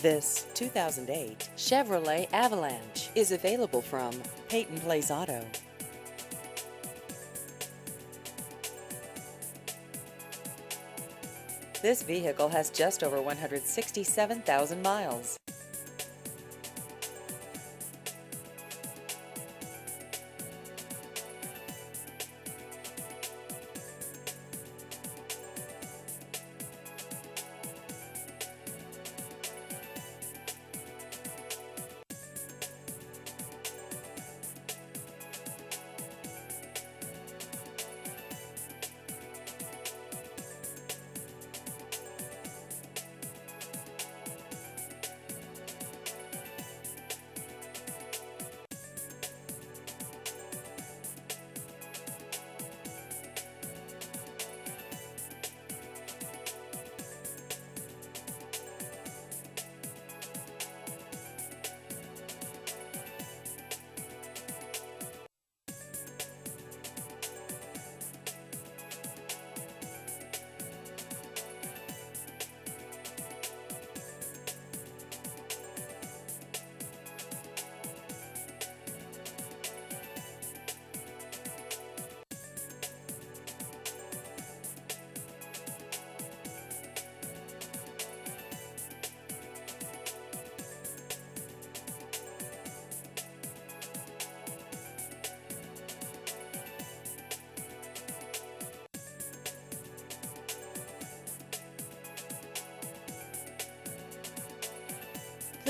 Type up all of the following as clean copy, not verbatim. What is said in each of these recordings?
This 2008 Chevrolet Avalanche is available from Peyton Place Auto. This vehicle has just over 167,000 miles.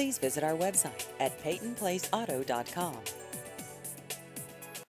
Please visit our website at PeytonPlaceAuto.com.